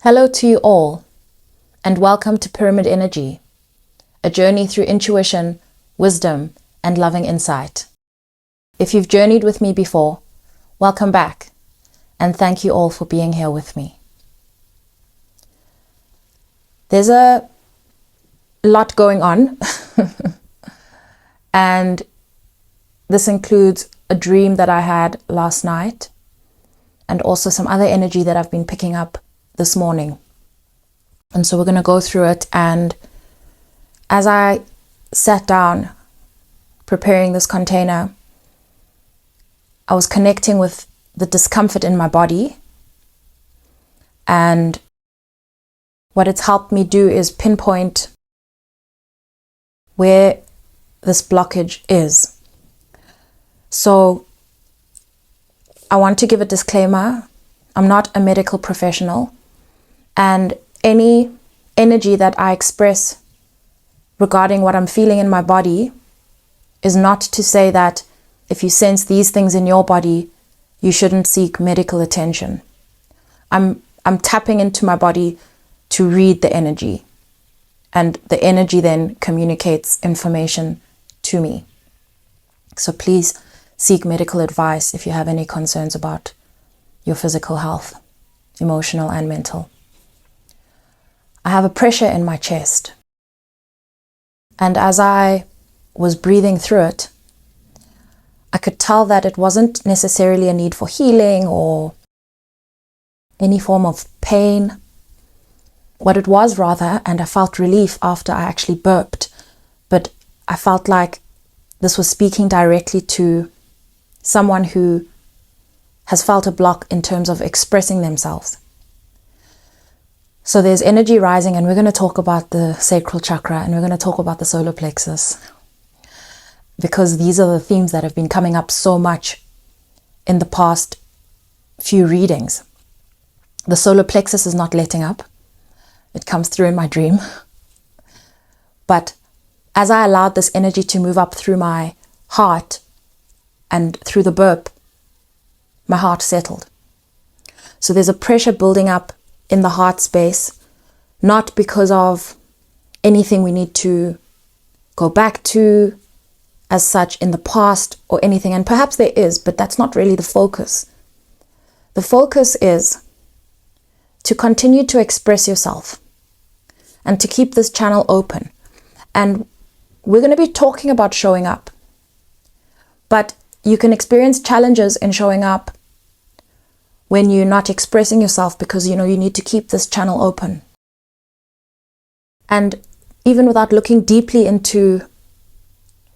Hello to you all, and welcome to Pyramid Energy, a journey through intuition, wisdom, and loving insight. If you've journeyed with me before, welcome back, and thank you all for being here with me. There's a lot going on, and this includes a dream that I had last night, and also some other energy that I've been picking up this morning. And so we're going to go through it, and as I sat down preparing this container, I was connecting with the discomfort in my body, and what it's helped me do is pinpoint where this blockage is. So I want to give a disclaimer. I'm not a medical professional, and any energy that I express regarding what I'm feeling in my body is not to say that if you sense these things in your body, you shouldn't seek medical attention. I'm tapping into my body to read the energy, and the energy then communicates information to me. So please seek medical advice if you have any concerns about your physical health, emotional and mental. I have a pressure in my chest, and as I was breathing through it, I could tell that it wasn't necessarily a need for healing or any form of pain. What it was rather, and I felt relief after I actually burped, but I felt like this was speaking directly to someone who has felt a block in terms of expressing themselves. So there's energy rising, and we're going to talk about the sacral chakra, and we're going to talk about the solar plexus, because these are the themes that have been coming up so much in the past few readings. The solar plexus is not letting up. It comes through in my dream. But as I allowed this energy to move up through my heart and through the burp, my heart settled. So there's a pressure building up in the heart space, not because of anything we need to go back to as such in the past or anything, and perhaps there is, but that's not really the focus. The focus is to continue to express yourself and to keep this channel open. And we're going to be talking about showing up, but you can experience challenges in showing up when you're not expressing yourself, because you need to keep this channel open. And even without looking deeply into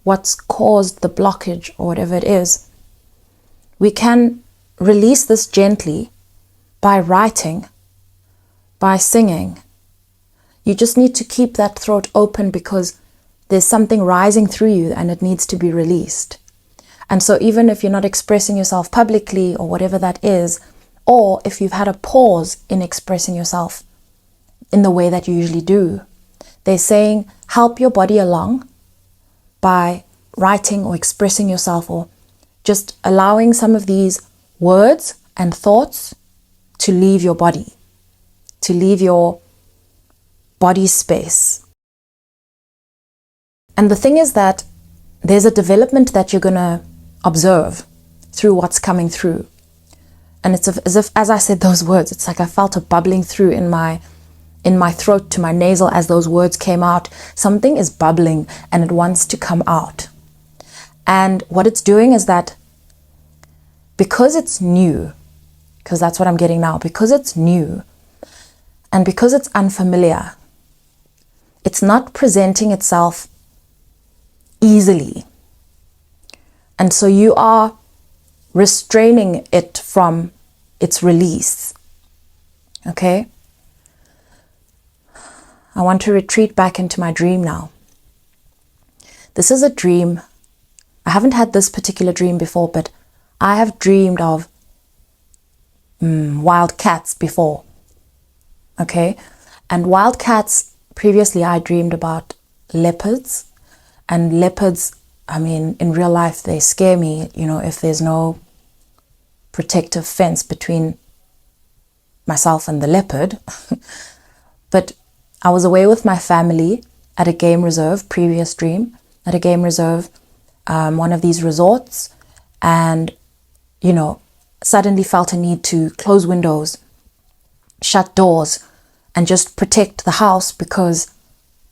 what's caused the blockage or whatever it is, we can release this gently by writing, by singing. You just need to keep that throat open, because there's something rising through you and it needs to be released. And so even if you're not expressing yourself publicly or whatever that is, or if you've had a pause in expressing yourself in the way that you usually do, they're saying help your body along by writing or expressing yourself, or just allowing some of these words and thoughts to leave your body, to leave your body space. And the thing is that there's a development that you're going to observe through what's coming through. And it's as if, as I said those words, it's like I felt a bubbling through in my throat to my nasal as those words came out. Something is bubbling and it wants to come out. And what it's doing is that because it's new, because that's what I'm getting now, because it's new and because it's unfamiliar, it's not presenting itself easily. And so you are restraining it from its release. Okay? I want to retreat back into my dream now. This is a dream. I haven't had this particular dream before, but I have dreamed of wild cats before. Okay? And wild cats, previously I dreamed about leopards. And leopards, I mean, in real life, they scare me, if there's no protective fence between myself and the leopard. But I was away with my family at a game reserve, previous dream, at a game reserve, one of these resorts, and, suddenly felt a need to close windows, shut doors, and just protect the house because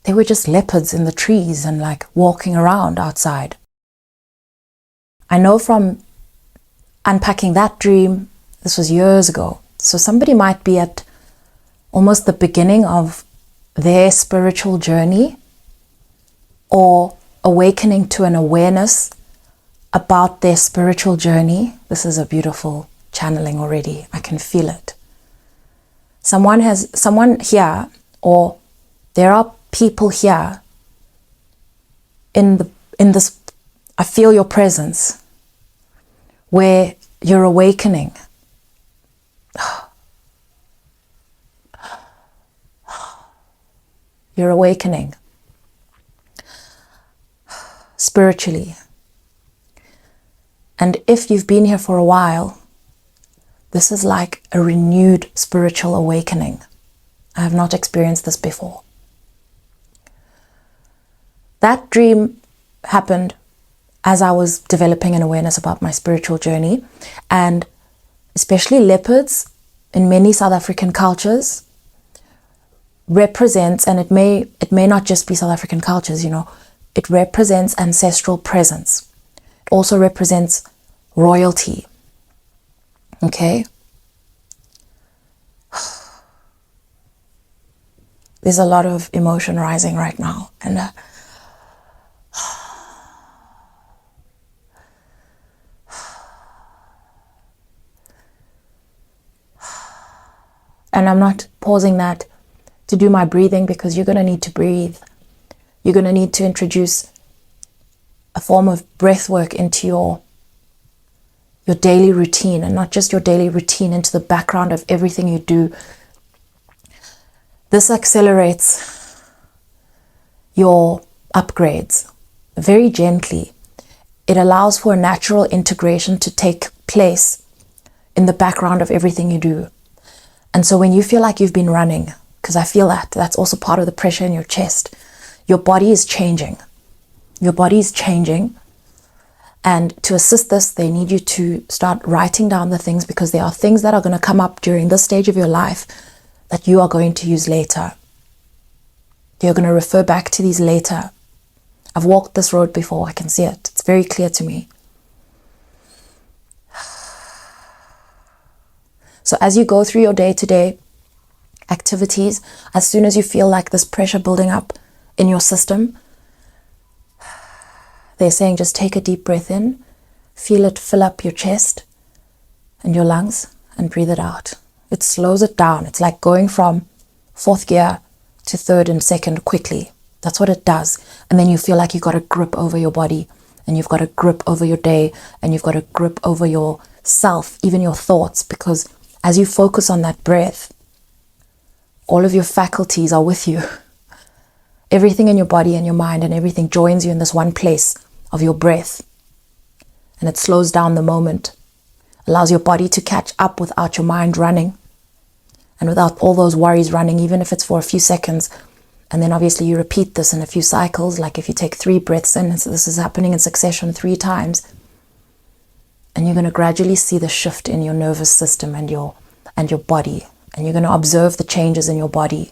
they were just leopards in the trees and like walking around outside. I know from unpacking that dream, this was years ago, so somebody might be at almost the beginning of their spiritual journey or awakening to an awareness about their spiritual journey. This is a beautiful channeling already. I can feel it. Someone here, or there are people here in this, I feel your presence, where you're awakening. You're awakening spiritually. And if you've been here for a while, this is like a renewed spiritual awakening. I have not experienced this before. That dream happened as I was developing an awareness about my spiritual journey, and especially leopards in many South African cultures represents, and it may not just be South African cultures, it represents ancestral presence. It also represents royalty. Okay? There's a lot of emotion rising right now, and I'm not pausing that to do my breathing, because you're going to need to breathe. You're going to need to introduce a form of breath work into your daily routine, and not just your daily routine, into the background of everything you do. This accelerates your upgrades very gently. It allows for a natural integration to take place in the background of everything you do. And so when you feel like you've been running, because I feel that's also part of the pressure in your chest, your body is changing. Your body is changing. And to assist this, they need you to start writing down the things, because there are things that are going to come up during this stage of your life that you are going to use later. You're going to refer back to these later. I've walked this road before. I can see it. It's very clear to me. So as you go through your day-to-day activities, as soon as you feel like this pressure building up in your system, they're saying just take a deep breath in, feel it fill up your chest and your lungs, and breathe it out. It slows it down. It's like going from fourth gear to third and second quickly. That's what it does. And then you feel like you've got a grip over your body, and you've got a grip over your day, and you've got a grip over yourself, even your thoughts, because as you focus on that breath, all of your faculties are with you. Everything in your body and your mind and everything joins you in this one place of your breath. And it slows down the moment, allows your body to catch up without your mind running, and without all those worries running, even if it's for a few seconds. And then obviously you repeat this in a few cycles, like if you take 3 breaths in, so this is happening in succession 3 times. And you're going to gradually see the shift in your nervous system and your body. And you're going to observe the changes in your body.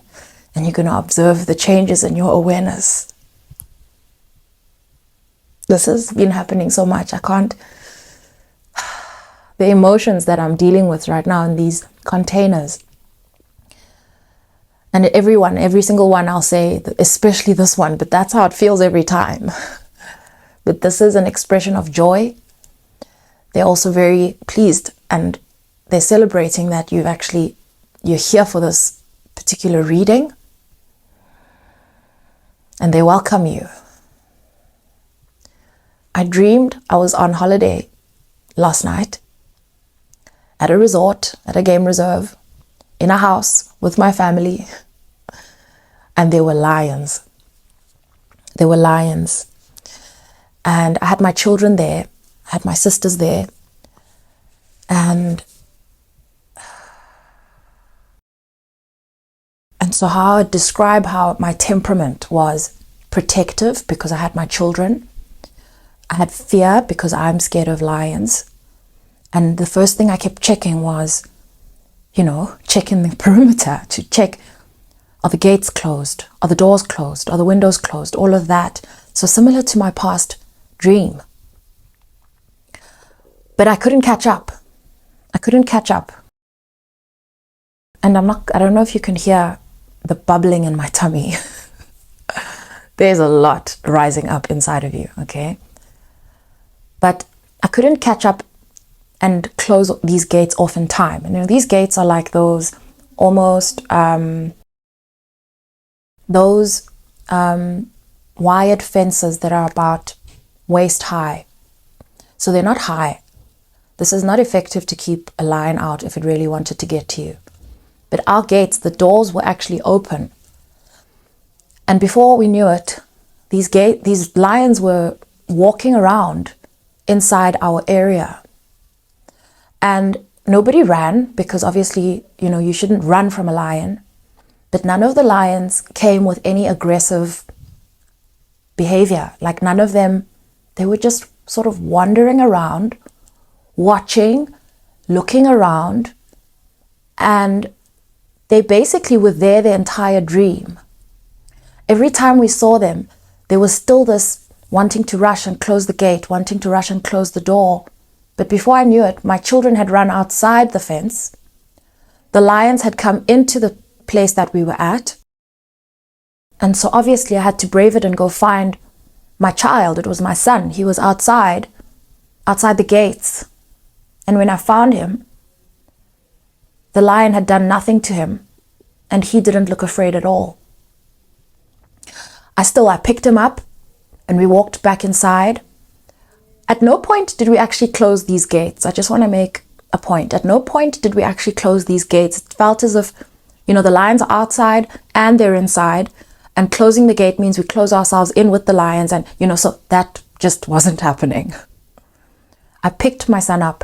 And you're going to observe the changes in your awareness. This has been happening so much. I can't... The emotions that I'm dealing with right now in these containers. And every single one, I'll say, especially this one, but that's how it feels every time. But this is an expression of joy. They're also very pleased, and they're celebrating that you're here for this particular reading, and they welcome you. I dreamed I was on holiday last night at a resort, at a game reserve, in a house with my family, and there were lions. There were lions. And I had my children there. I had my sisters there, and And so how I would describe how my temperament was protective because I had my children. I had fear because I'm scared of lions. And the first thing I kept checking was, checking the perimeter to check, are the gates closed? Are the doors closed? Are the windows closed? All of that. So similar to my past dream. But I couldn't catch up. And I don't know if you can hear the bubbling in my tummy. There's a lot rising up inside of you, okay? But I couldn't catch up and close these gates off in time. And these gates are like those almost wired fences that are about waist high. So they're not high. This is not effective to keep a lion out if it really wanted to get to you. But our gates, the doors were actually open. And before we knew it, these lions were walking around inside our area. And nobody ran because obviously, you shouldn't run from a lion. But none of the lions came with any aggressive behavior. Like none of them, they were just sort of wandering around, watching, looking around, and they basically were there the entire dream. Every time we saw them, there was still this wanting to rush and close the gate, wanting to rush and close the door. But before I knew it, my children had run outside the fence. The lions had come into the place that we were at. And so obviously I had to brave it and go find my child. It was my son. He was outside the gates. And when I found him, the lion had done nothing to him, and he didn't look afraid at all. I picked him up, and we walked back inside. At no point did we actually close these gates. I just want to make a point. At no point did we actually close these gates. It felt as if, the lions are outside and they're inside, and closing the gate means we close ourselves in with the lions, and, so that just wasn't happening. I picked my son up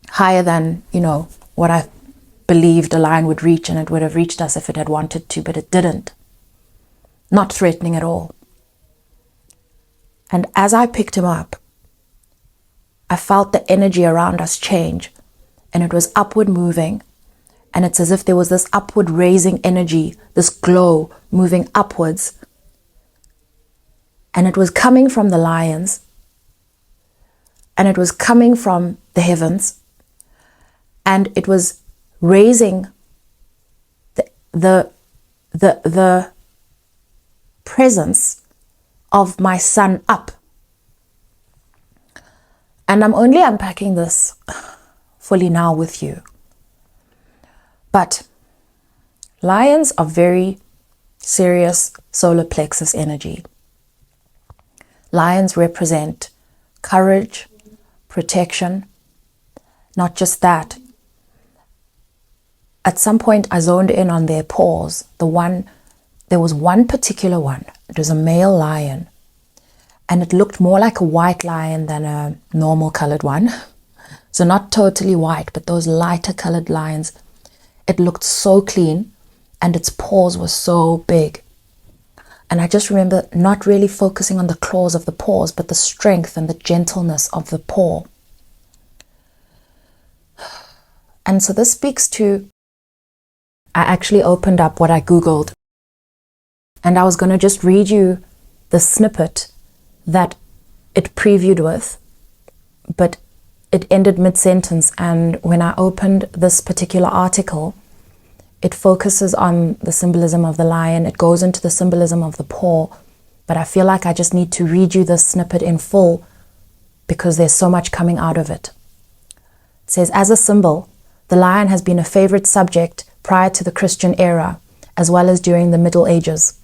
higher than, what I believed a lion would reach, and it would have reached us if it had wanted to, but it didn't. Not threatening at all. And as I picked him up, I felt the energy around us change, and it was upward moving, and it's as if there was this upward raising energy, this glow moving upwards, and it was coming from the lions, and it was coming from the heavens, and it was raising the presence of my son up. And I'm only unpacking this fully now with you. But lions are very serious solar plexus energy. Lions represent courage, protection. Not just that. At some point I zoned in on their paws. There was one particular one. It was a male lion. And it looked more like a white lion than a normal colored one. So not totally white, but those lighter colored lions. It looked so clean, and its paws were so big. And I just remember not really focusing on the claws of the paws, but the strength and the gentleness of the paw. And so this speaks to, I actually opened up what I Googled, and I was going to just read you the snippet that it previewed with, but it ended mid-sentence. And when I opened this particular article, it focuses on the symbolism of the lion. It goes into the symbolism of the paw, but I feel like I just need to read you this snippet in full because there's so much coming out of it. It says, as a symbol, the lion has been a favorite subject prior to the Christian era, as well as during the Middle Ages.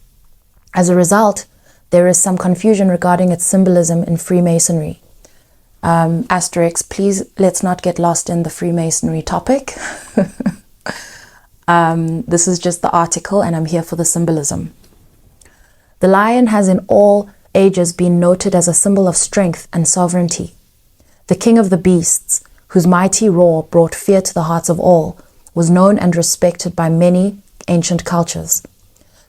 As a result, there is some confusion regarding its symbolism in Freemasonry. Asterisk, please let's not get lost in the Freemasonry topic. This is just the article, and I'm here for the symbolism. The lion has in all ages been noted as a symbol of strength and sovereignty. The king of the beasts, whose mighty roar brought fear to the hearts of all, was known and respected by many ancient cultures.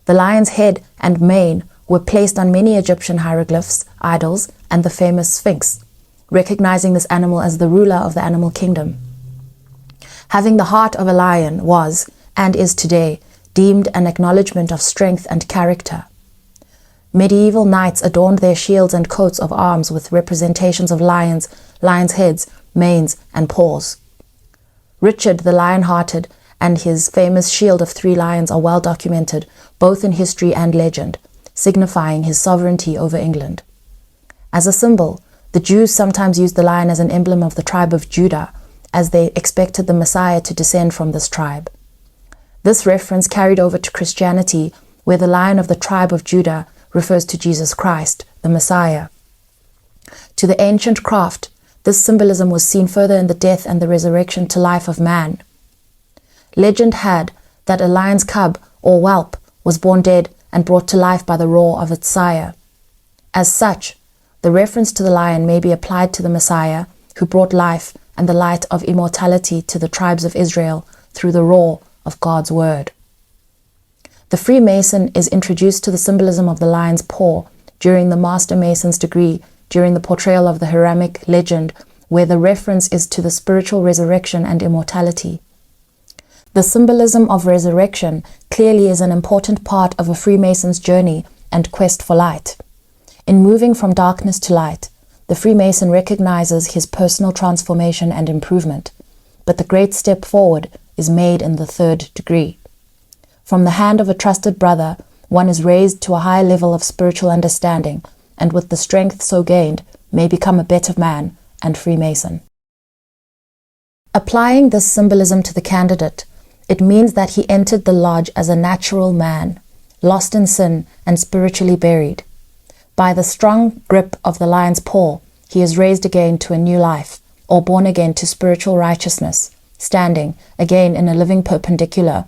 The lion's head and mane were placed on many Egyptian hieroglyphs, idols, and the famous Sphinx, recognizing this animal as the ruler of the animal kingdom. Having the heart of a lion was, and is today, deemed an acknowledgement of strength and character. Medieval knights adorned their shields and coats of arms with representations of lions, lions' heads, manes, and paws. Richard the Lion-Hearted and his famous shield of 3 lions are well documented, both in history and legend, signifying his sovereignty over England. As a symbol, the Jews sometimes used the lion as an emblem of the tribe of Judah, as they expected the Messiah to descend from this tribe. This reference carried over to Christianity, where the Lion of the tribe of Judah refers to Jesus Christ, the Messiah. To the ancient craft, this symbolism was seen further in the death and the resurrection to life of man. Legend had that a lion's cub, or whelp, was born dead and brought to life by the roar of its sire. As such, the reference to the lion may be applied to the Messiah, who brought life and the light of immortality to the tribes of Israel through the roar of God's word. The Freemason is introduced to the symbolism of the lion's paw during the Master Mason's degree, during the portrayal of the Hiramic legend, where the reference is to the spiritual resurrection and immortality. The symbolism of resurrection clearly is an important part of a Freemason's journey and quest for light. In moving from darkness to light, the Freemason recognizes his personal transformation and improvement, but the great step forward is made in the 3rd degree. From the hand of a trusted brother, one is raised to a high level of spiritual understanding, and with the strength so gained, may become a better man and Freemason. Applying this symbolism to the candidate, it means that he entered the lodge as a natural man, lost in sin and spiritually buried. By the strong grip of the lion's paw, he is raised again to a new life, or born again to spiritual righteousness, standing again in a living perpendicular,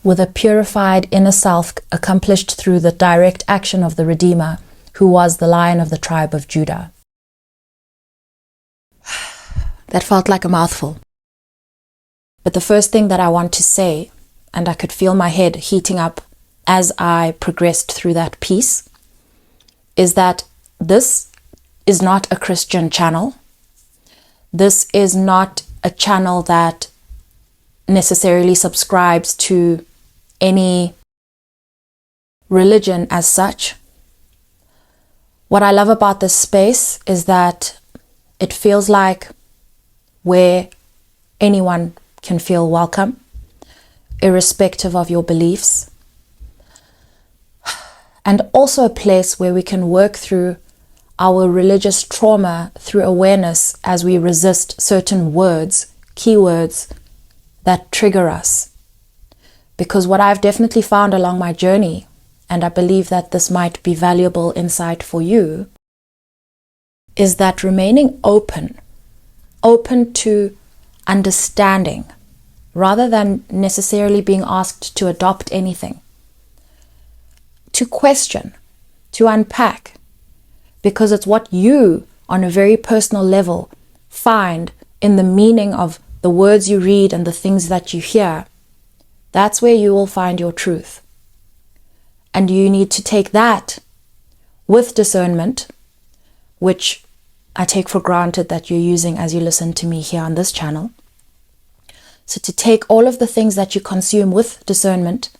with a purified inner self accomplished through the direct action of the Redeemer, who was the Lion of the tribe of Judah. That felt like a mouthful. But the first thing that I want to say, and I could feel my head heating up as I progressed through that piece, is that this is not a Christian channel. This is not a channel that necessarily subscribes to any religion as such. What I love about this space is that it feels like where anyone can feel welcome, irrespective of your beliefs, and also a place where we can work through our religious trauma through awareness as we resist certain words, keywords that trigger us. Because what I've definitely found along my journey, and I believe that this might be valuable insight for you, is that remaining open to understanding, rather than necessarily being asked to adopt anything, to question, to unpack, because it's what you, on a very personal level, find in the meaning of the words you read and the things that you hear. That's where you will find your truth. And you need to take that with discernment, which I take for granted that you're using as you listen to me here on this channel. So to take all of the things that you consume with discernment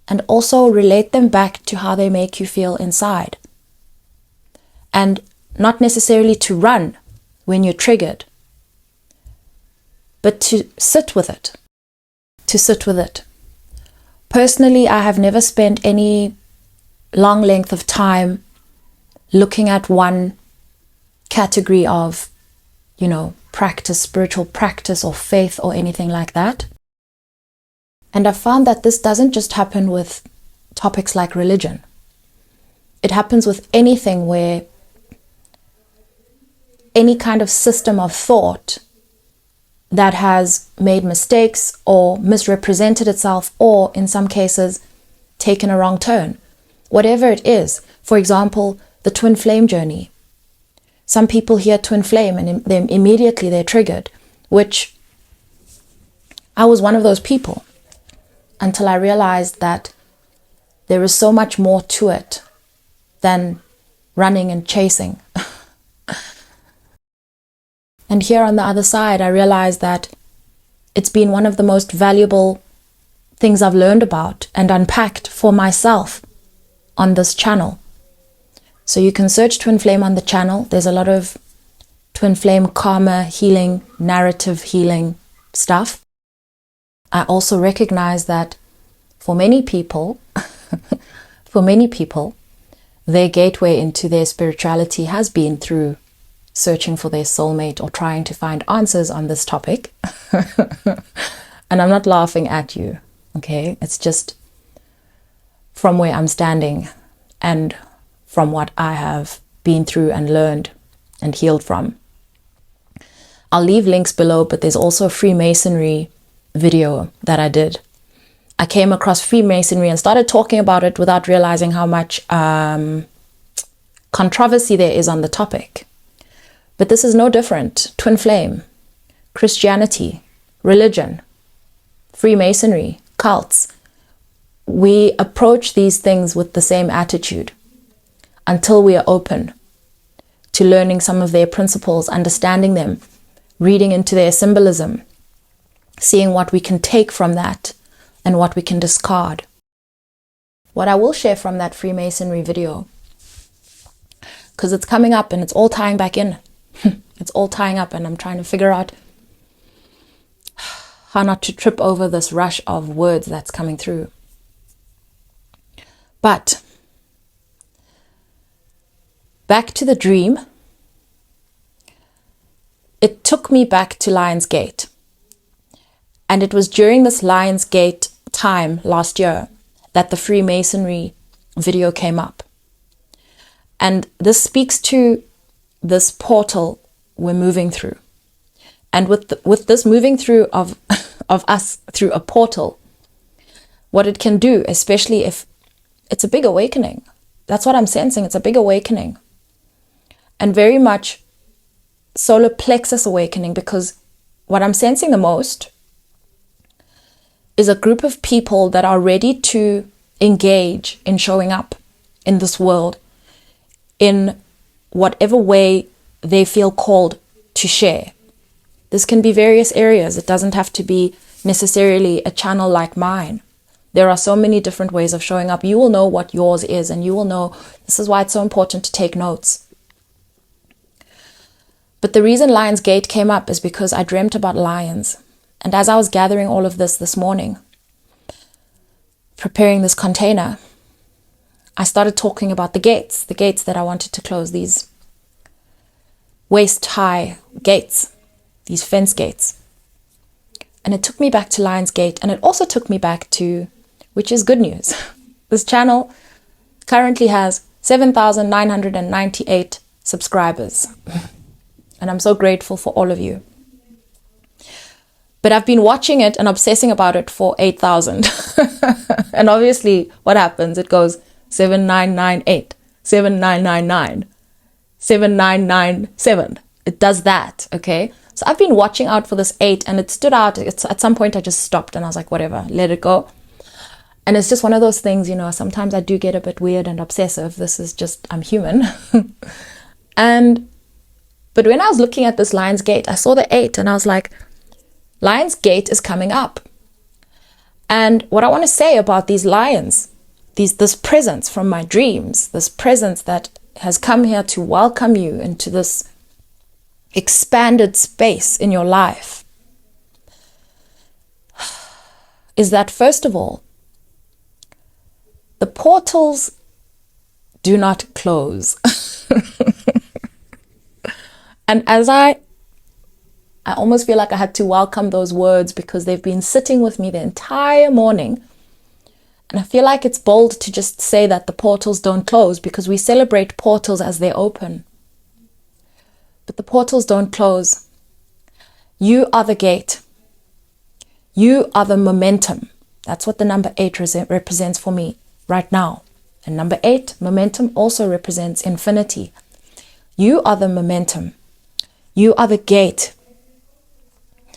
and also relate them back to how they make you feel inside. And not necessarily to run when you're triggered, but to sit with it. Personally, I have never spent any long length of time looking at one category of, practice, spiritual practice or faith or anything like that. And I found that this doesn't just happen with topics like religion. It happens with anything where any kind of system of thought that has made mistakes or misrepresented itself, or in some cases taken a wrong turn, whatever it is. For example, the twin flame journey. Some people hear twin flame and then immediately they're triggered, which I was one of those people. until I realized that there is so much more to it than running and chasing. And here on the other side, I realized that it's been one of the most valuable things I've learned about and unpacked for myself on this channel. So you can search Twin Flame on the channel. There's a lot of Twin Flame karma healing, narrative healing stuff. I also recognize that for many people, their gateway into their spirituality has been through searching for their soulmate or trying to find answers on this topic. And I'm not laughing at you, okay? It's just from where I'm standing and from what I have been through and learned and healed from. I'll leave links below, but there's also a Freemasonry video that I did. I came across Freemasonry and started talking about it without realizing how much controversy there is on the topic. But this is no different. Twin Flame, Christianity, religion, Freemasonry, cults. We approach these things with the same attitude until we are open to learning some of their principles, understanding them, reading into their symbolism, seeing what we can take from that and what we can discard. What I will share from that Freemasonry video, because it's coming up and it's all tying back in. It's all tying up, and I'm trying to figure out how not to trip over this rush of words that's coming through. But back to the dream. It took me back to Lion's Gate. And it was during this Lion's Gate time last year that the Freemasonry video came up. And this speaks to this portal we're moving through. And with this moving through of us through a portal, what it can do, especially if it's a big awakening. That's what I'm sensing. It's a big awakening. And very much solar plexus awakening, because what I'm sensing the most is a group of people that are ready to engage in showing up in this world in whatever way they feel called to share. This can be various areas. It doesn't have to be necessarily a channel like mine. There are so many different ways of showing up. You will know what yours is, and you will know. This is why it's so important to take notes. But the reason Lion's Gate came up is because I dreamt about lions. And as I was gathering all of this morning, preparing this container, I started talking about the gates that I wanted to close, these waist-high gates, these fence gates. And it took me back to Lion's Gate, and it also took me back to, which is good news, this channel currently has 7,998 subscribers. And I'm so grateful for all of you. But I've been watching it and obsessing about it for 8,000. And obviously, what happens? It goes 7998, 7999, 7997. It does that, okay? So I've been watching out for this 8, and it stood out. At some point, I just stopped, and I was like, whatever, let it go. And it's just one of those things, sometimes I do get a bit weird and obsessive. This is just, I'm human. But when I was looking at this Lion's Gate, I saw the 8, and I was like, Lion's Gate is coming up. And what I want to say about these lions, this presence from my dreams, this presence that has come here to welcome you into this expanded space in your life, is that, first of all, the portals do not close. And as I almost feel like I had to welcome those words, because they've been sitting with me the entire morning. And I feel like it's bold to just say that the portals don't close, because we celebrate portals as they open. But the portals don't close. You are the gate. You are the momentum. That's what the number 8 represents for me right now. And number 8, momentum, also represents infinity. You are the momentum. You are the gate.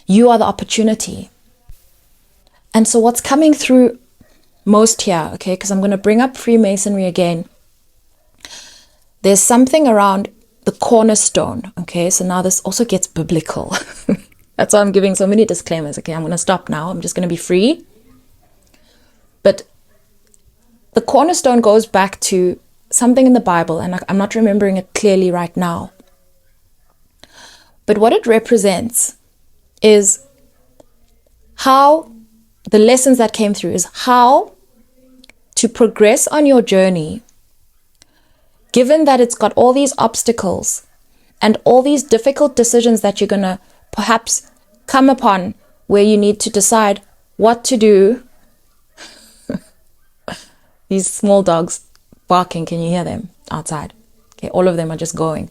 You are the opportunity. And so what's coming through most here, okay, because I'm going to bring up Freemasonry again. There's something around the cornerstone, okay? So now this also gets biblical. That's why I'm giving so many disclaimers, okay? I'm going to stop now. I'm just going to be free. But the cornerstone goes back to something in the Bible, and I'm not remembering it clearly right now. But what it represents is how the lessons that came through is how to progress on your journey, given that it's got all these obstacles and all these difficult decisions that you're going to perhaps come upon, where you need to decide what to do. These small dogs barking, can you hear them outside? Okay, all of them are just going.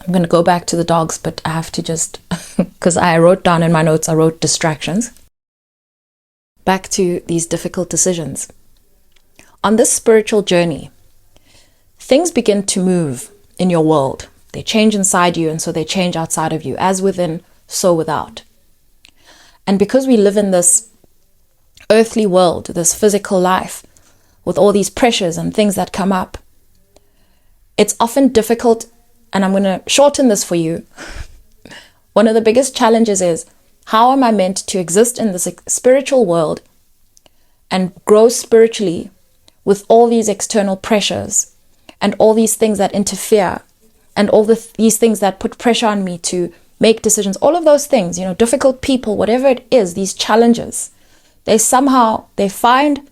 I'm going to go back to the dogs, but I have to just, because I wrote down in my notes, I wrote distractions. Back to these difficult decisions. On this spiritual journey, things begin to move in your world. They change inside you, and so they change outside of you. As within, so without. And because we live in this earthly world, this physical life, with all these pressures and things that come up, it's often difficult, and I'm going to shorten this for you. One of the biggest challenges is, how am I meant to exist in this spiritual world and grow spiritually with all these external pressures and all these things that interfere and all these things that put pressure on me to make decisions, all of those things, difficult people, whatever it is, these challenges, they find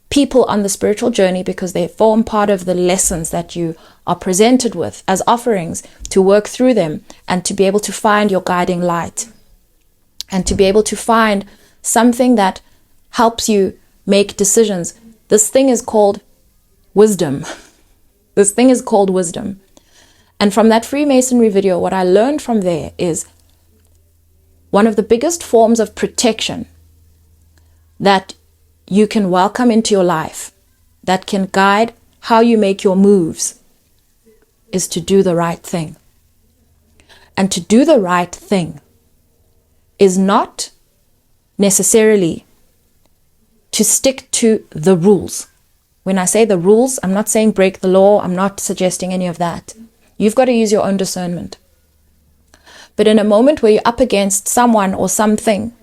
people on the spiritual journey because they form part of the lessons that you are presented with as offerings to work through them and to be able to find your guiding light and to be able to find something that helps you make decisions. This thing is called wisdom. This thing is called wisdom. And from that Freemasonry video, what I learned from there is one of the biggest forms of protection that you can welcome into your life, that can guide how you make your moves, is to do the right thing. And to do the right thing is not necessarily to stick to the rules. When I say the rules, I'm not saying break the law. I'm not suggesting any of that. You've got to use your own discernment. But in a moment where you're up against someone or something,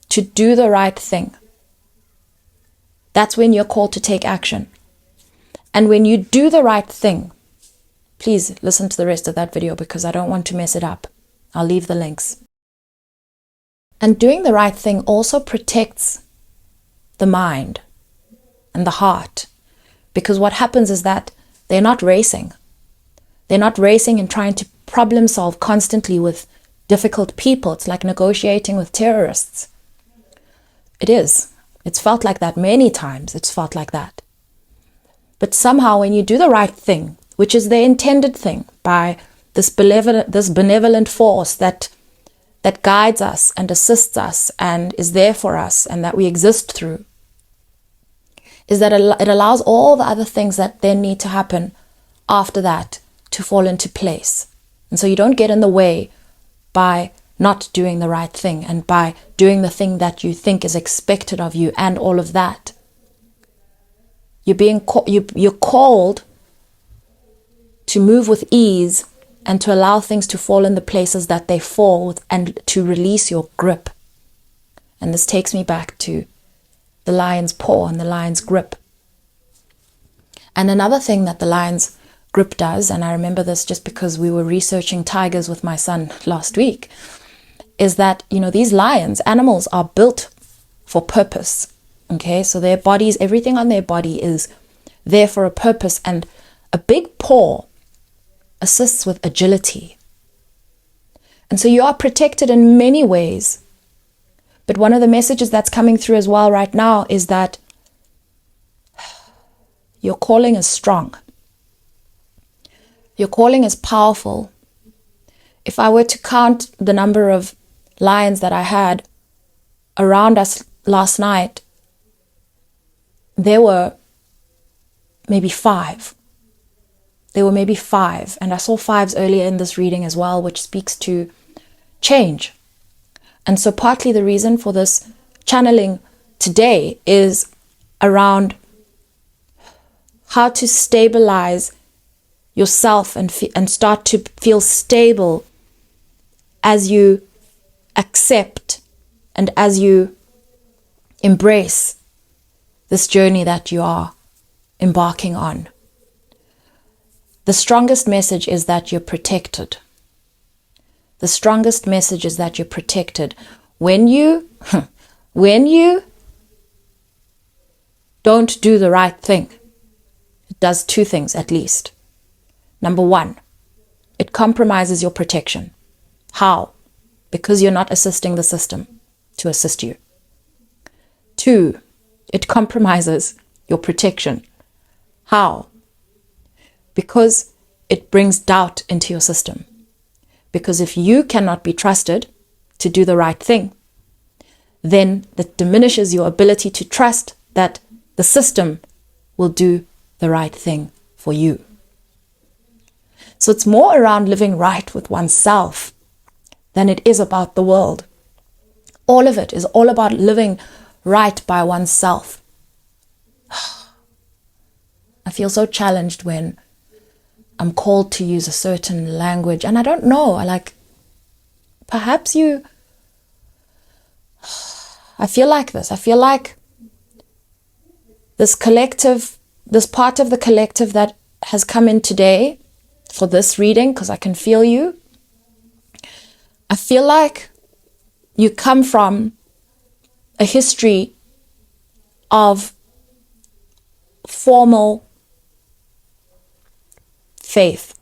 to do the right thing, that's when you're called to take action. And when you do the right thing, please listen to the rest of that video because I don't want to mess it up. I'll leave the links. And doing the right thing also protects the mind and the heart, because what happens is that they're not racing. They're not racing and trying to problem solve constantly with difficult people. It's like negotiating with terrorists. It is. It's felt like that many times. It's felt like that. But somehow when you do the right thing, which is the intended thing by this benevolent force that guides us and assists us and is there for us and that we exist through, is that it allows all the other things that then need to happen after that to fall into place. And so you don't get in the way by not doing the right thing and by doing the thing that you think is expected of you and all of that. You're called to move with ease and to allow things to fall in the places that they fall with, and to release your grip. And this takes me back to the lion's paw and the lion's grip. And another thing that the lion's grip does, and I remember this just because we were researching tigers with my son last week, is that, these lions, animals are built for purpose. Okay, so their bodies, everything on their body is there for a purpose, and a big paw assists with agility. And so you are protected in many ways. But one of the messages that's coming through as well right now is that your calling is strong. Your calling is powerful. If I were to count the number of lions that I had around us last night, there were maybe 5. There were maybe 5. And I saw 5s earlier in this reading as well, which speaks to change. And so partly the reason for this channeling today is around how to stabilize yourself and start to feel stable as you accept and as you embrace this journey that you are embarking on. The strongest message is that you're protected. The strongest message is that you're protected. When you don't do the right thing, it does two things at least. Number one, it compromises your protection. How? Because you're not assisting the system to assist you. Two, it compromises your protection. How? Because it brings doubt into your system. Because if you cannot be trusted to do the right thing, then that diminishes your ability to trust that the system will do the right thing for you. So it's more around living right with oneself than it is about the world. All of it is all about living right by oneself. I feel so challenged when I'm called to use a certain language, and I don't know, perhaps I feel like this. I feel like this collective, this part of the collective that has come in today for this reading, because I can feel you. I feel like you come from a history of formal faith,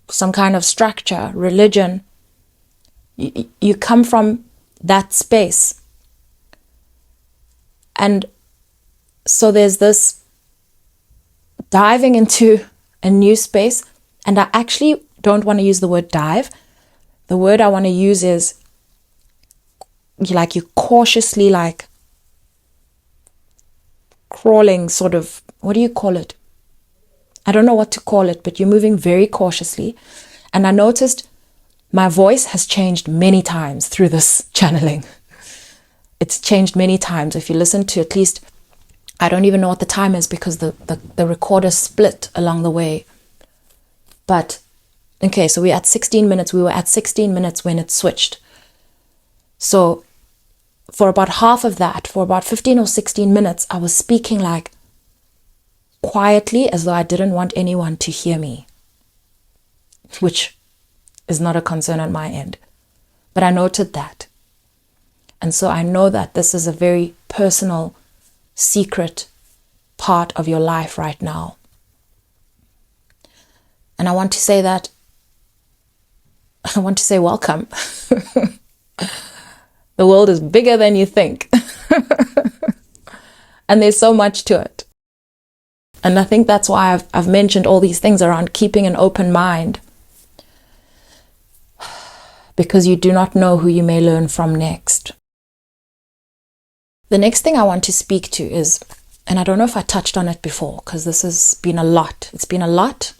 some kind of structure, religion. You come from that space. And so there's this diving into a new space. And I actually don't want to use the word dive. The word I want to use is you cautiously crawling, sort of, what do you call it? I don't know what to call it, but you're moving very cautiously. And I noticed my voice has changed many times through this channeling. It's changed many times. If you listen to at least, I don't even know what the time is because the recorder split along the way. But, okay, so we're at 16 minutes. We were at 16 minutes when it switched. So for about half of that, for about 15 or 16 minutes, I was speaking quietly as though I didn't want anyone to hear me, which is not a concern on my end. But I noted that. And so I know that this is a very personal, secret part of your life right now. And I want to say welcome. The world is bigger than you think. And there's so much to it. And I think that's why I've mentioned all these things around keeping an open mind. Because you do not know who you may learn from next. The next thing I want to speak to is, and I don't know if I touched on it before, because this has been a lot. It's been a lot.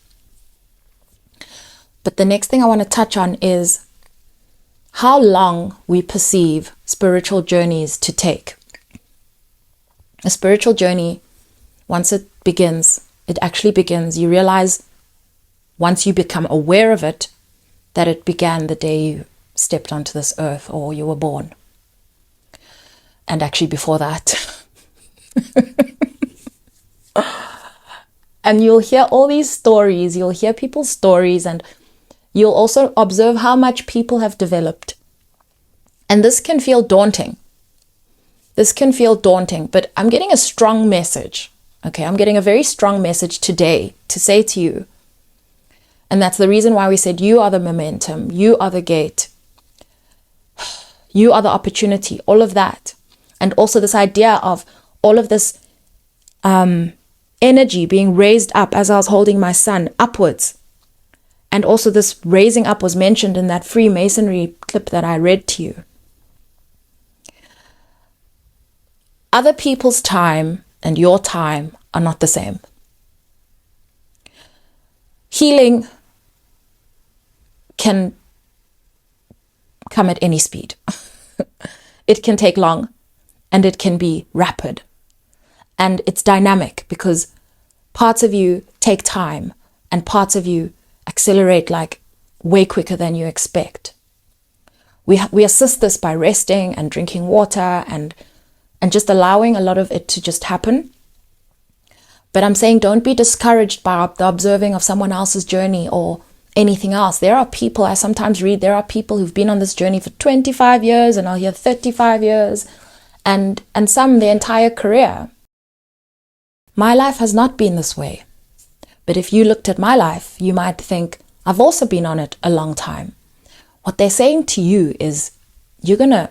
But the next thing I want to touch on is how long we perceive spiritual journeys to take. A spiritual journey, once it begins, it actually begins. You realize once you become aware of it, that it began the day you stepped onto this earth or you were born. And actually before that. And you'll hear all these stories, you'll hear people's stories, and you'll also observe how much people have developed. And this can feel daunting. But I'm getting a strong message. Okay, I'm getting a very strong message today to say to you. And that's the reason why we said you are the momentum, you are the gate, you are the opportunity, all of that. And also this idea of all of this energy being raised up as I was holding my son upwards. And also this raising up was mentioned in that Freemasonry clip that I read to you. Other people's time and your time are not the same. Healing can come at any speed. it can take long and it can be rapid. And it's dynamic because parts of you take time and parts of you accelerate like way quicker than you expect. We assist this by resting and drinking water and just allowing a lot of it to just happen. But I'm saying don't be discouraged by the observing of someone else's journey or anything else. There are people, I sometimes read, there are people who've been on this journey for 25 years and I'll hear 35 years and some their entire career. My life has not been this way. But if you looked at my life, you might think, I've also been on it a long time. What they're saying to you is you're going to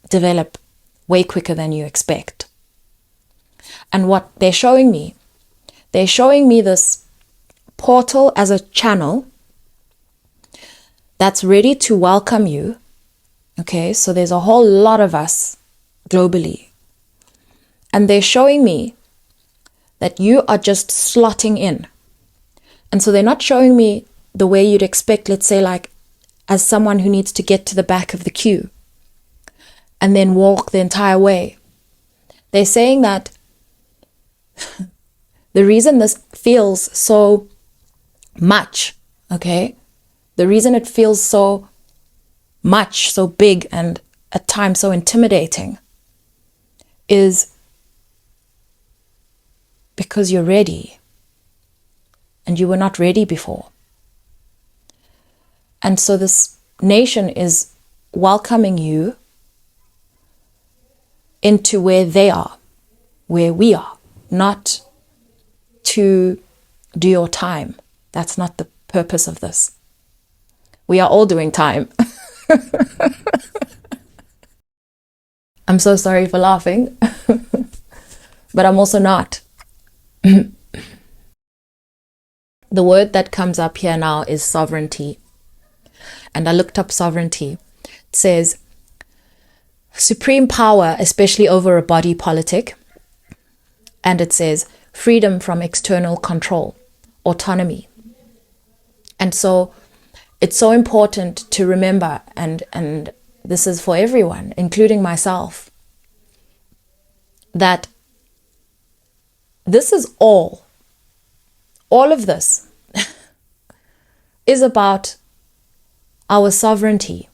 develop way quicker than you expect. And what they're showing me this portal as a channel that's ready to welcome you. Okay, so there's a whole lot of us globally. And they're showing me that you are just slotting in. And so they're not showing me the way you'd expect, let's say like as someone who needs to get to the back of the queue and then walk the entire way. They're saying that the reason this feels so much, okay, the reason it feels so much, so big and at times so intimidating is because you're ready and you were not ready before. And so this nation is welcoming you into where they are, where we are, not to do your time. That's not the purpose of this. We are all doing time. I'm so sorry for laughing, but I'm also not. The word that comes up here now is sovereignty. And I looked up sovereignty. It says supreme power, especially over a body politic. And it says freedom from external control, autonomy. And so it's so important to remember, and this is for everyone, including myself, that this is all of this is about our sovereignty,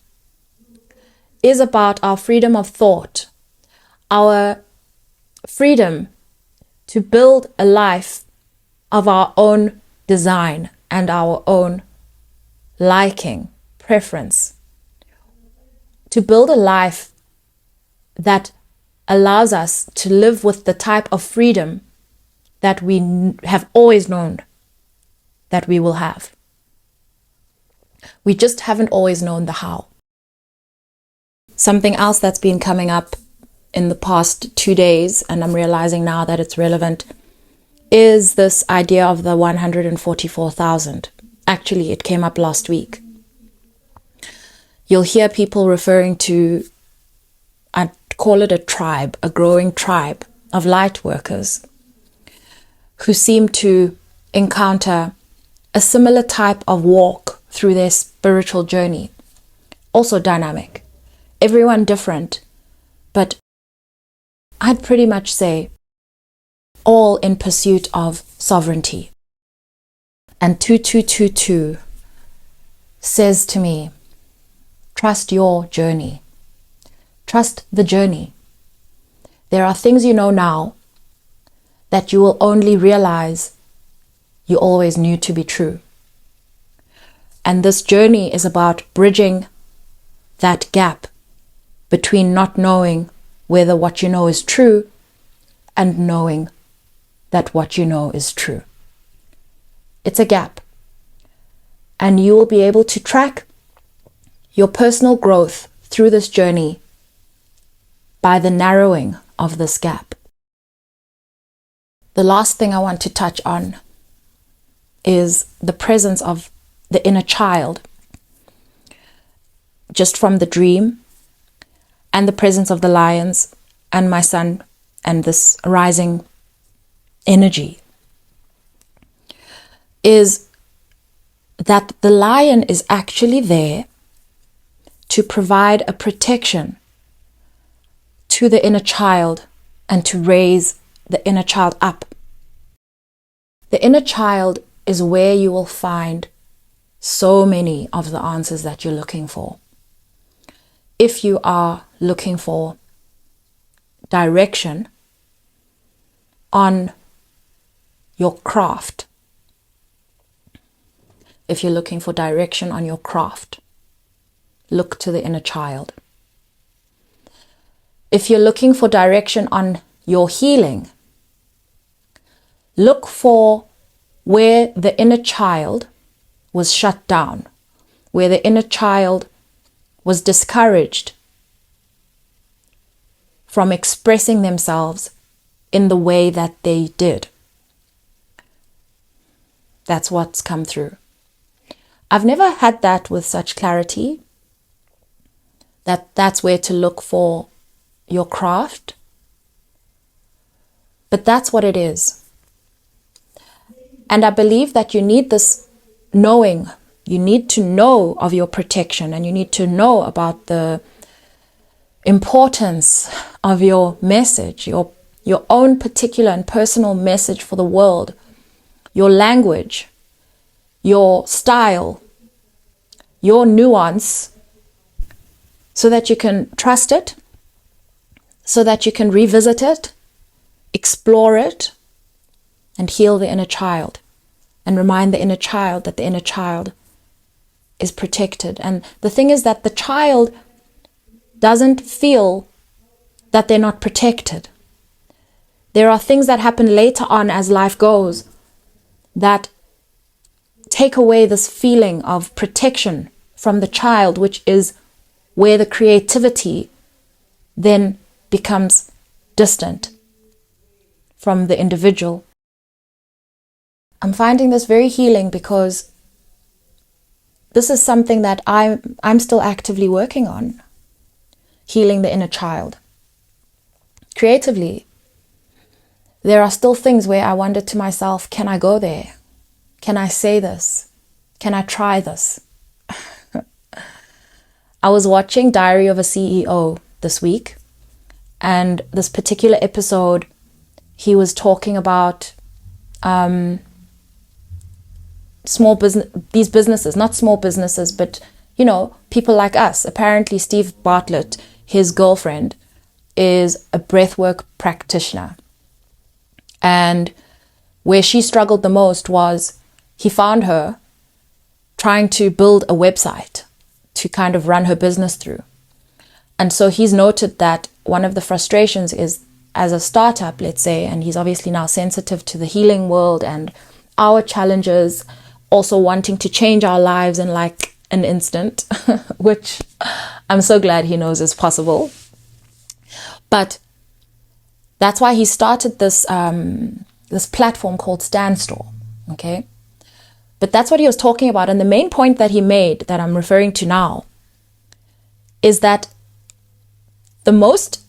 is about our freedom of thought, our freedom to build a life of our own design and our own liking, preference, to build a life that allows us to live with the type of freedom that we have always known that we will have. We just haven't always known the how. Something else that's been coming up in the past 2 days, and I'm realizing now that it's relevant, is this idea of the 144,000. Actually, it came up last week. You'll hear people referring to, I'd call it a tribe, a growing tribe of light workers who seem to encounter a similar type of walk through their spiritual journey. Also dynamic. Everyone different, but I'd pretty much say all in pursuit of sovereignty. And 2222 says to me, trust your journey. Trust the journey. There are things you know now that you will only realize you always knew to be true. And this journey is about bridging that gap between not knowing whether what you know is true and knowing that what you know is true. It's a gap. And you will be able to track your personal growth through this journey by the narrowing of this gap. The last thing I want to touch on is the presence of the inner child, just from the dream, and the presence of the lions and my son and this rising energy, is that the lion is actually there to provide a protection to the inner child and to raise the inner child up. The inner child is where you will find so many of the answers that you're looking for. If you are looking for direction on your craft, if you're looking for direction on your craft, look to the inner child. If you're looking for direction on your healing, look for where the inner child was shut down, where the inner child was discouraged from expressing themselves in the way that they did. That's what's come through. I've never had that with such clarity, that's where to look for your craft. But that's what it is. And I believe that you need this knowing. You need to know of your protection, and you need to know about the importance of your message, your own particular and personal message for the world, your language, your style, your nuance, so that you can trust it, so that you can revisit it, explore it, and heal the inner child, and remind the inner child that the inner child is protected. And the thing is that the child doesn't feel that they're not protected. There are things that happen later on as life goes that take away this feeling of protection from the child, which is where the creativity then becomes distant from the individual. I'm finding this very healing because this is something that I'm still actively working on, healing the inner child. Creatively, there are still things where I wonder to myself, can I go there? Can I say this? Can I try this? I was watching Diary of a CEO this week, and this particular episode, he was talking about small business, these businesses, not small businesses, but, you know, people like us. Apparently, Steve Bartlett, his girlfriend, is a breathwork practitioner. And where she struggled the most was he found her trying to build a website to kind of run her business through. And so he's noted that one of the frustrations is, as a startup, let's say, and he's obviously now sensitive to the healing world and our challenges, also wanting to change our lives in like an instant, which I'm so glad he knows is possible. But that's why he started this this platform called Standstore, okay? But that's what he was talking about. And the main point that he made, that I'm referring to now, is that the most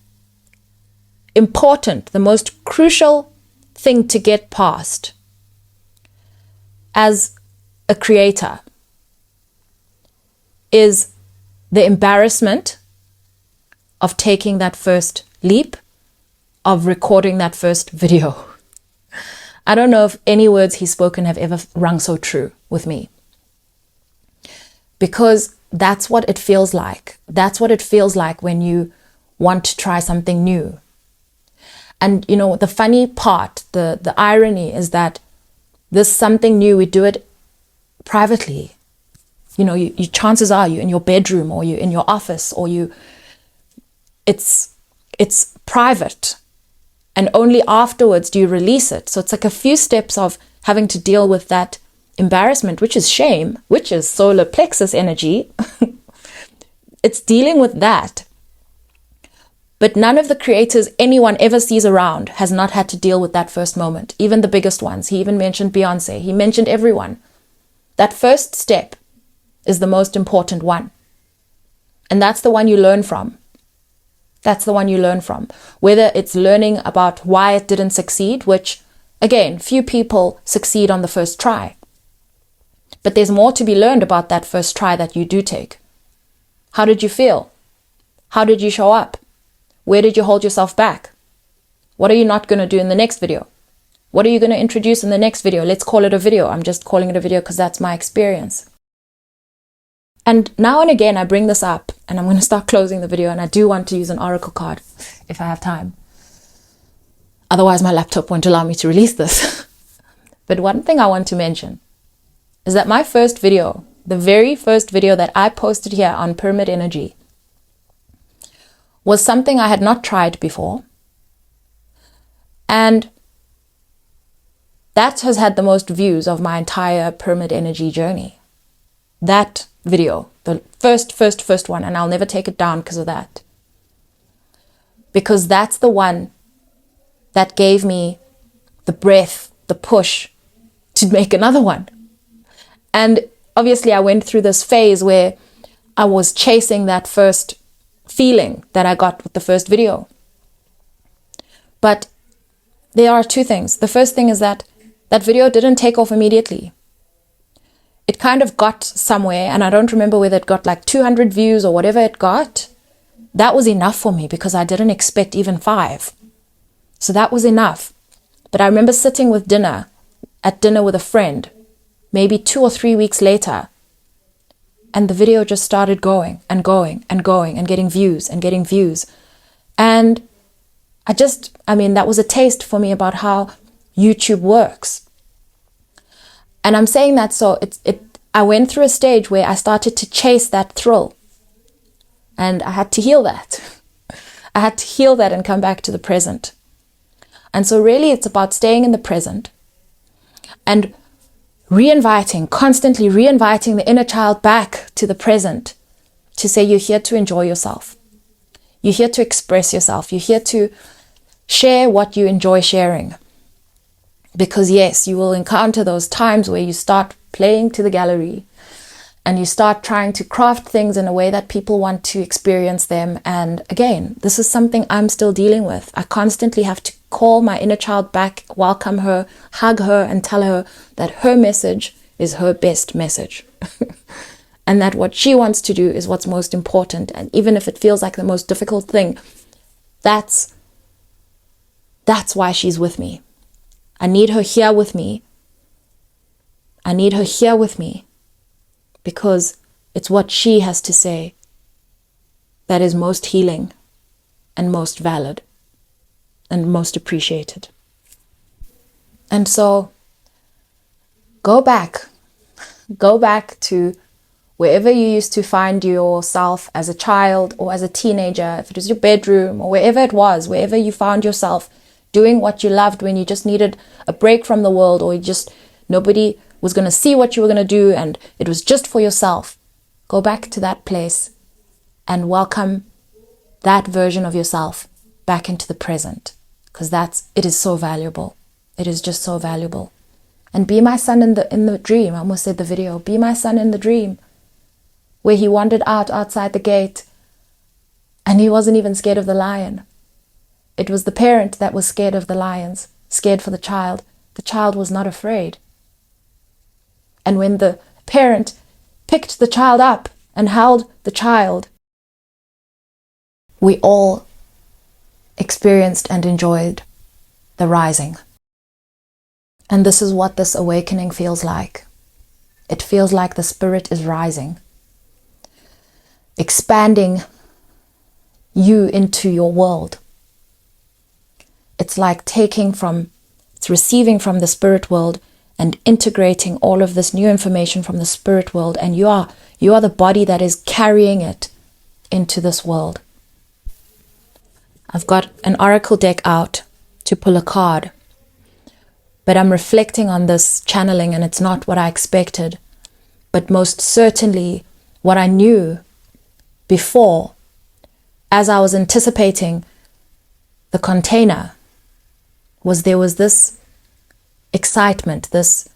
important, the most crucial thing to get past as a creator is the embarrassment of taking that first leap, of recording that first video. I don't know if any words he's spoken have ever rung so true with me. Because that's what it feels like. That's what it feels like when you want to try something new. And, you know, the funny part, the irony is that this something new, we do it privately. You know, you chances are you're in your bedroom, or you're in your office, or it's private. And only afterwards do you release it. So it's like a few steps of having to deal with that embarrassment, which is shame, which is solar plexus energy. It's dealing with that. But none of the creators anyone ever sees around has not had to deal with that first moment, even the biggest ones. He even mentioned Beyonce. He mentioned everyone. That first step is the most important one. And that's the one you learn from. That's the one you learn from. Whether it's learning about why it didn't succeed, which, again, few people succeed on the first try. But there's more to be learned about that first try that you do take. How did you feel? How did you show up? Where did you hold yourself back? What are you not going to do in the next video? What are you going to introduce in the next video? Let's call it a video. I'm just calling it a video because that's my experience. And now and again, I bring this up, and I'm going to start closing the video, and I do want to use an oracle card if I have time. Otherwise, my laptop won't allow me to release this. But one thing I want to mention is that my first video, the very first video that I posted here on pyramid energy, was something I had not tried before. And that has had the most views of my entire pyramid energy journey. That video, the first one, and I'll never take it down because of that. Because that's the one that gave me the breath, the push to make another one. And obviously I went through this phase where I was chasing that first feeling that I got with the first video. But there are two things. The first thing is that that video didn't take off immediately. It kind of got somewhere, and I don't remember whether it got like 200 views or whatever it got. That was enough for me because I didn't expect even 5. So that was enough. But I remember sitting at dinner with a friend, maybe 2 or 3 weeks later, and the video just started going and going and going and getting views and getting views. And that was a taste for me about how YouTube works. And I'm saying that so I went through a stage where I started to chase that thrill. And I had to heal that. I had to heal that and come back to the present. And so really it's about staying in the present and constantly reinviting the inner child back to the present to say you're here to enjoy yourself. You're here to express yourself. You're here to share what you enjoy sharing. Because yes, you will encounter those times where you start playing to the gallery and you start trying to craft things in a way that people want to experience them. And again, this is something I'm still dealing with. I constantly have to call my inner child back, welcome her, hug her, and tell her that her message is her best message. And that what she wants to do is what's most important. And even if it feels like the most difficult thing, that's why she's with me. I need her here with me. I need her here with me because it's what she has to say that is most healing and most valid and most appreciated. And so go back to wherever you used to find yourself as a child or as a teenager, if it was your bedroom or wherever it was, wherever you found yourself doing what you loved when you just needed a break from the world, or nobody was going to see what you were going to do and it was just for yourself. Go back to that place and welcome that version of yourself back into the present, because it is so valuable. It is just so valuable. And be my son in the dream. I almost said the video. Be my son in the dream, where he wandered outside the gate and he wasn't even scared of the lion. It was the parent that was scared of the lions, scared for the child. The child was not afraid. And when the parent picked the child up and held the child, we all experienced and enjoyed the rising. And this is what this awakening feels like. It feels like the spirit is rising, expanding you into your world. It's like it's receiving from the spirit world and integrating all of this new information from the spirit world, and you are the body that is carrying it into this world. I've got an oracle deck out to pull a card, but I'm reflecting on this channeling and it's not what I expected, but most certainly what I knew before as I was anticipating the container. There was this excitement, this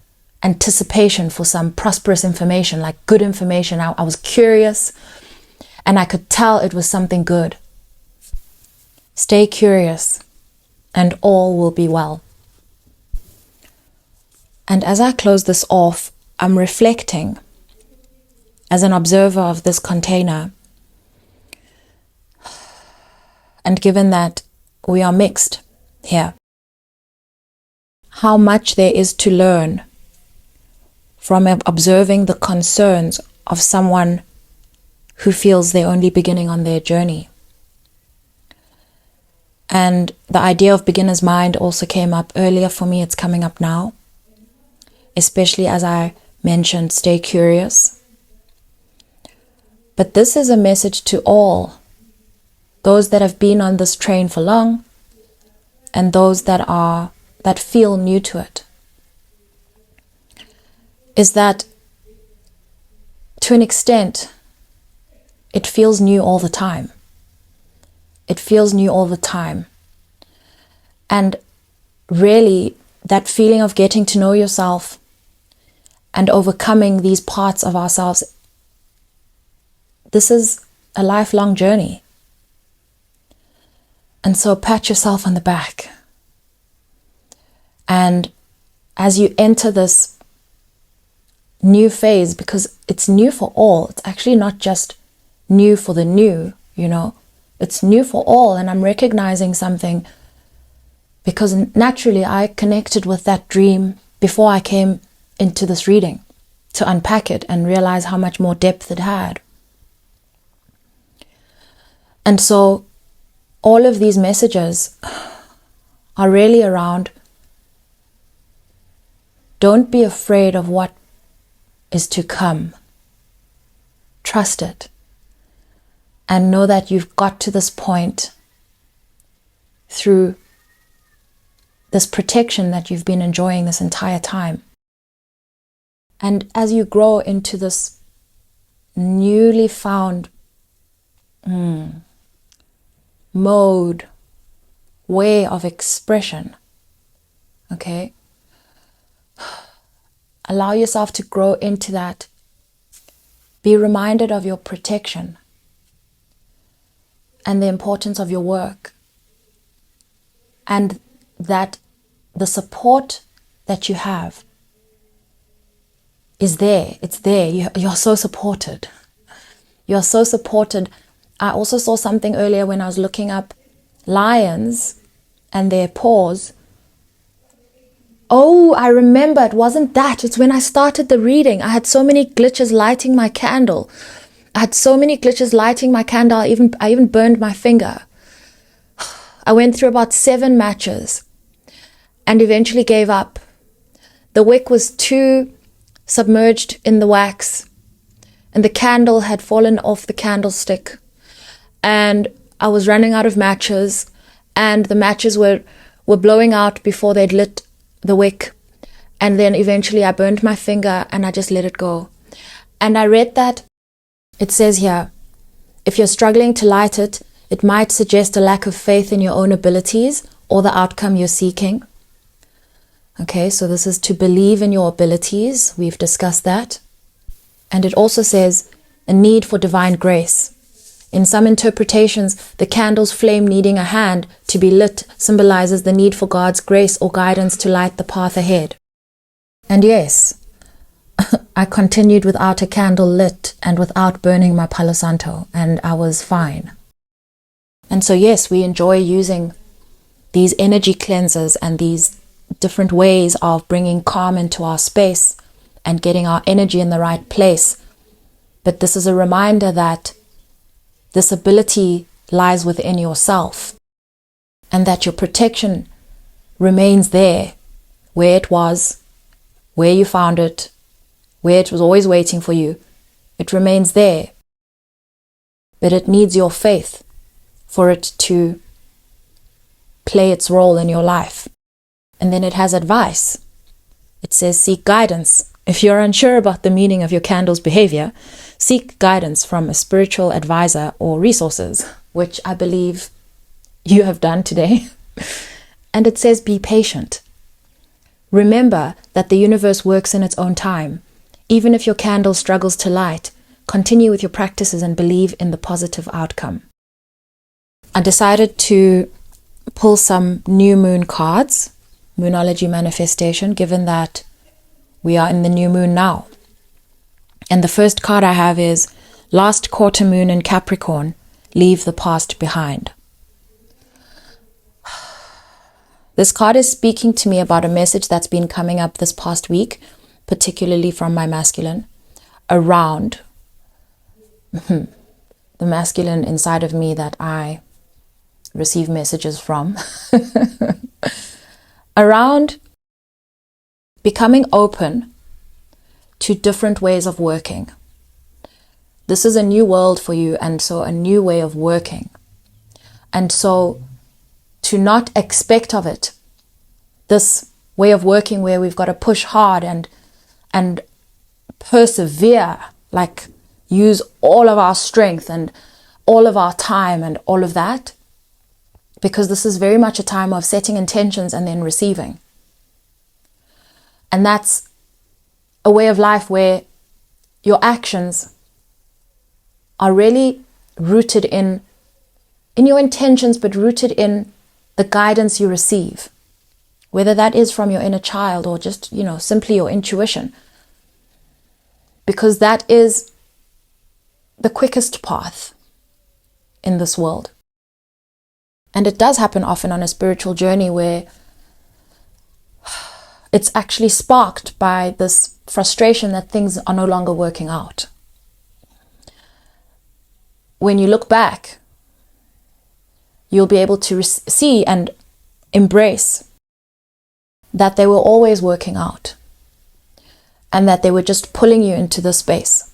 anticipation for some prosperous information, like good information. I was curious and I could tell it was something good. Stay curious and all will be well. And as I close this off, I'm reflecting as an observer of this container. And given that we are mixed here, how much there is to learn from observing the concerns of someone who feels they're only beginning on their journey. And the idea of beginner's mind also came up earlier for me. It's coming up now, especially as I mentioned, stay curious. But this is a message to all, those that have been on this train for long and those that feel new to it, is that to an extent, it feels new all the time. It feels new all the time. And really, that feeling of getting to know yourself and overcoming these parts of ourselves, this is a lifelong journey. And so pat yourself on the back. And as you enter this new phase, because it's new for all, it's actually not just new for the new, it's new for all. And I'm recognizing something because naturally I connected with that dream before I came into this reading to unpack it and realize how much more depth it had. And so all of these messages are really around, don't be afraid of what is to come. Trust it. And know that you've got to this point through this protection that you've been enjoying this entire time. And as you grow into this newly found mode, way of expression, okay? Allow yourself to grow into that. Be reminded of your protection and the importance of your work, and that the support that you have is there. It's there. You're so supported. You're so supported. I also saw something earlier when I was looking up lions and their paws. Oh, I remember, it wasn't that. It's when I started the reading. I had so many glitches lighting my candle. I even burned my finger. I went through about 7 matches and eventually gave up. The wick was too submerged in the wax and the candle had fallen off the candlestick and I was running out of matches and the matches were blowing out before they'd lit the wick. And then eventually I burned my finger and I just let it go. And I read that it says here, if you're struggling to light it, it might suggest a lack of faith in your own abilities or the outcome you're seeking. Okay, so this is to believe in your abilities. We've discussed that. And it also says a need for divine grace. In some interpretations, the candle's flame needing a hand to be lit symbolizes the need for God's grace or guidance to light the path ahead. And yes, I continued without a candle lit and without burning my Palo Santo, and I was fine. And so yes, we enjoy using these energy cleansers and these different ways of bringing calm into our space and getting our energy in the right place. But this is a reminder that this ability lies within yourself and that your protection remains there, where it was, where you found it, where it was always waiting for you. It remains there. But it needs your faith for it to play its role in your life. And then it has advice. It says seek guidance. If you're unsure about the meaning of your candle's behavior, seek guidance from a spiritual advisor or resources, which I believe you have done today. And it says be patient. Remember that the universe works in its own time. Even if your candle struggles to light, continue with your practices and believe in the positive outcome. I decided to pull some new moon cards, Moonology manifestation, given that we are in the new moon now. And the first card I have is last quarter moon in Capricorn, leave the past behind. This card is speaking to me about a message that's been coming up this past week, particularly from my masculine, around the masculine inside of me that I receive messages from, around becoming open to different ways of working. This is a new world for you, and so a new way of working. And so to not expect of it this way of working where we've got to push hard and persevere, like use all of our strength and all of our time and all of that, because this is very much a time of setting intentions and then receiving. And that's a way of life where your actions are really rooted in your intentions, but rooted in the guidance you receive, whether that is from your inner child or just, simply your intuition, because that is the quickest path in this world. And it does happen often on a spiritual journey where it's actually sparked by this frustration that things are no longer working out. When you look back, you'll be able to see and embrace that they were always working out, and that they were just pulling you into the space,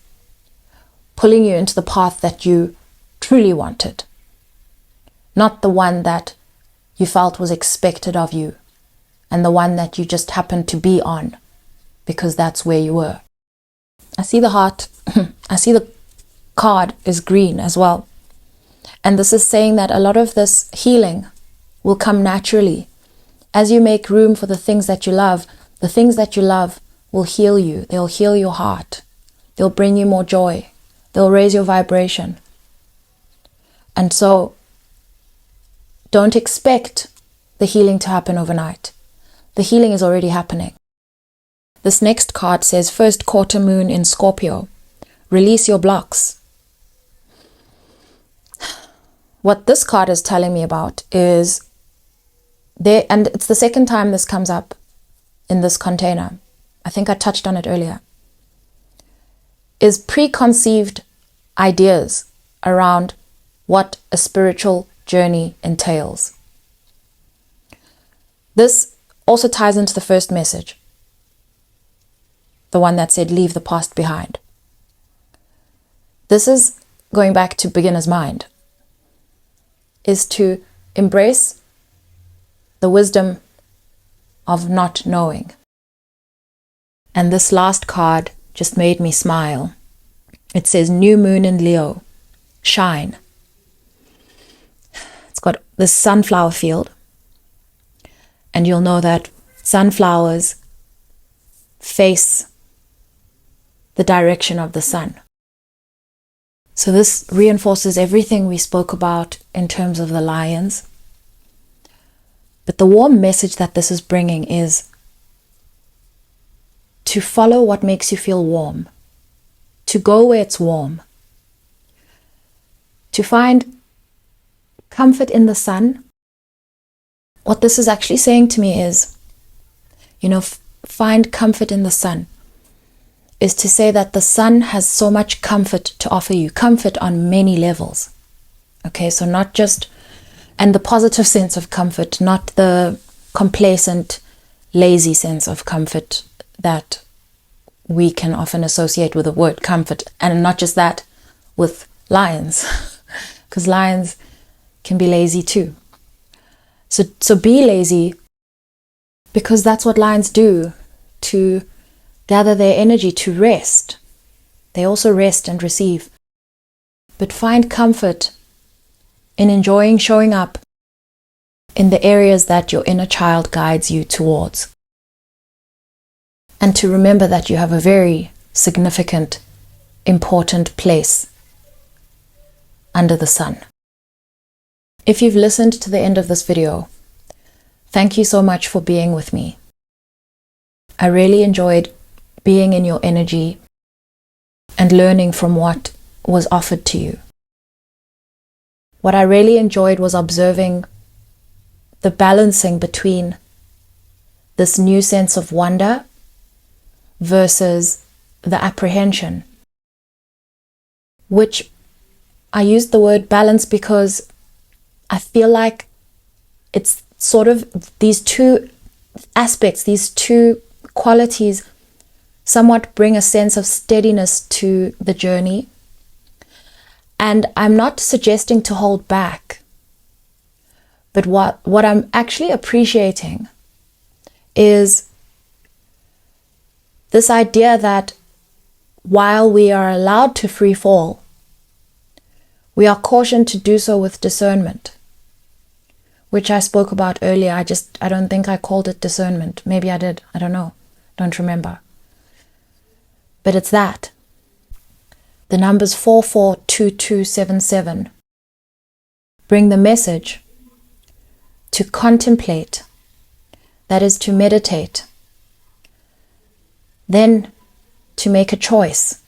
pulling you into the path that you truly wanted, not the one that you felt was expected of you and the one that you just happened to be on because that's where you were. I see the heart. I see the card is green as well. And this is saying that a lot of this healing will come naturally as you make room for the things that you love. The things that you love will heal you. They'll heal your heart. They'll bring you more joy. They'll raise your vibration. And so don't expect the healing to happen overnight. The healing is already happening. This next card says, first quarter moon in Scorpio. Release your blocks. What this card is telling me about is there, and it's the second time this comes up in this container. I think I touched on it earlier. Is preconceived ideas around what a spiritual journey entails. This also ties into the first message, the one that said, leave the past behind. This is going back to beginner's mind, is to embrace the wisdom of not knowing. And this last card just made me smile. It says, new moon in Leo, shine. It's got this sunflower field. And you'll know that sunflowers face the direction of the sun. So this reinforces everything we spoke about in terms of the lions. But the warm message that this is bringing is to follow what makes you feel warm, to go where it's warm, to find comfort in the sun. What this is actually saying to me is, find comfort in the sun, is to say that the sun has so much comfort to offer you, comfort on many levels. Okay, so not just, and the positive sense of comfort, not the complacent, lazy sense of comfort that we can often associate with the word comfort. And not just that, with lions, because lions can be lazy too. So be lazy, because that's what lions do, to gather their energy, to rest. They also rest and receive. But find comfort in enjoying showing up in the areas that your inner child guides you towards. And to remember that you have a very significant, important place under the sun. If you've listened to the end of this video, thank you so much for being with me. I really enjoyed being in your energy and learning from what was offered to you. What I really enjoyed was observing the balancing between this new sense of wonder versus the apprehension, which I use the word balance because I feel like it's sort of these two aspects, these two qualities somewhat bring a sense of steadiness to the journey. And I'm not suggesting to hold back, but what I'm actually appreciating is this idea that while we are allowed to free fall, we are cautioned to do so with discernment, which I spoke about earlier. I don't think I called it discernment. Maybe I did. I don't know. Don't remember. But it's that. The numbers 442277 bring the message to contemplate, that is to meditate, then to make a choice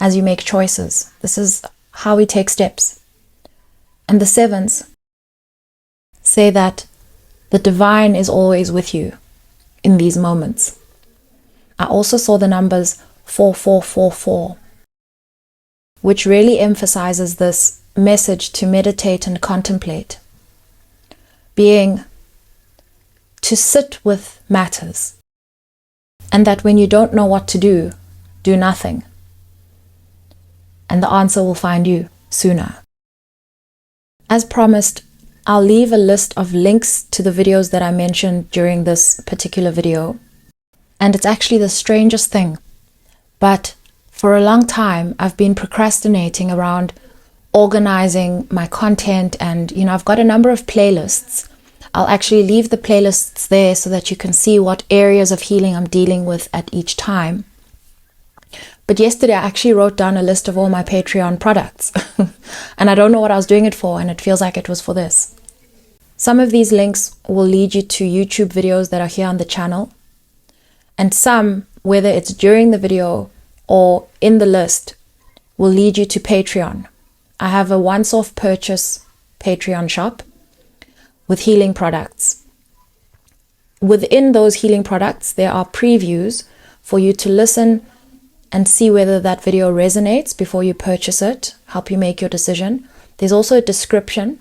as you make choices. This is how we take steps. And the sevens say that the divine is always with you in these moments. I also saw the numbers 4444, which really emphasizes this message to meditate and contemplate, being to sit with matters, and that when you don't know what to do, do nothing, and the answer will find you sooner. As promised, I'll leave a list of links to the videos that I mentioned during this particular video, and it's actually the strangest thing, but for a long time I've been procrastinating around organizing my content, and I've got a number of playlists. I'll actually leave the playlists there so that you can see what areas of healing I'm dealing with at each time. But yesterday I actually wrote down a list of all my Patreon products and I don't know what I was doing it for, and it feels like it was for this. Some of these links will lead you to YouTube videos that are here on the channel, and some, whether it's during the video or in the list, will lead you to Patreon. I have a once-off purchase Patreon shop with healing products. Within those healing products, there are previews for you to listen and see whether that video resonates before you purchase it, help you make your decision. There's also a description,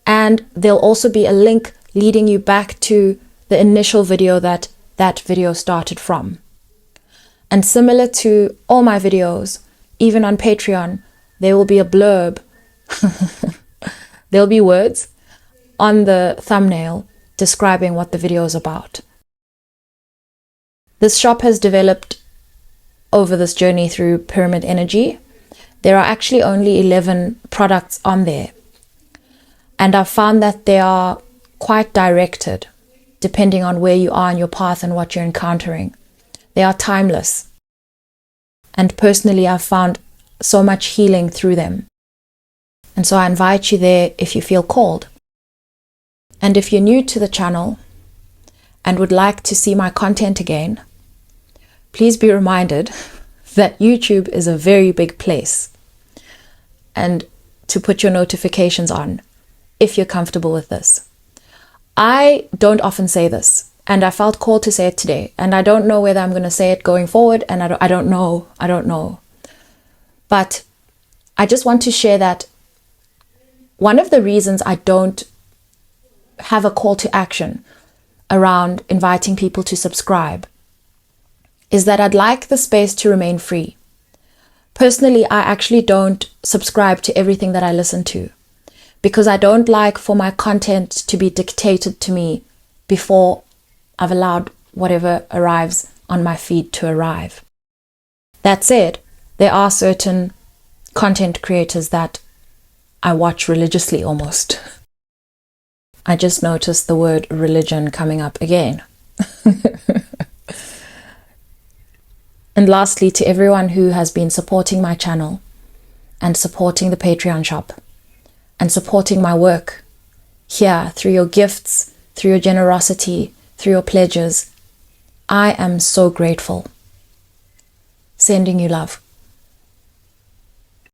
and there'll also be a link leading you back to the initial video that video started from. And similar to all my videos, even on Patreon, there will be a blurb. There'll be words on the thumbnail describing what the video is about. This shop has developed over this journey through Pyramid Energy. There are actually only 11 products on there, and I've found that they are quite directed depending on where you are in your path and what you're encountering. They are timeless, and personally I've found so much healing through them, and so I invite you there if you feel called. And if you're new to the channel and would like to see my content again, please be reminded that YouTube is a very big place, and to put your notifications on if you're comfortable with this. I don't often say this, and I felt called to say it today, and I don't know whether I'm going to say it going forward, and I don't know. But I just want to share that one of the reasons I don't have a call to action around inviting people to subscribe is that I'd like the space to remain free. Personally, I actually don't subscribe to everything that I listen to, because I don't like for my content to be dictated to me before I've allowed whatever arrives on my feed to arrive. That said, there are certain content creators that I watch religiously almost. I just noticed the word religion coming up again. And lastly, to everyone who has been supporting my channel and supporting the Patreon shop and supporting my work here through your gifts, through your generosity, through your pledges, I am so grateful. Sending you love.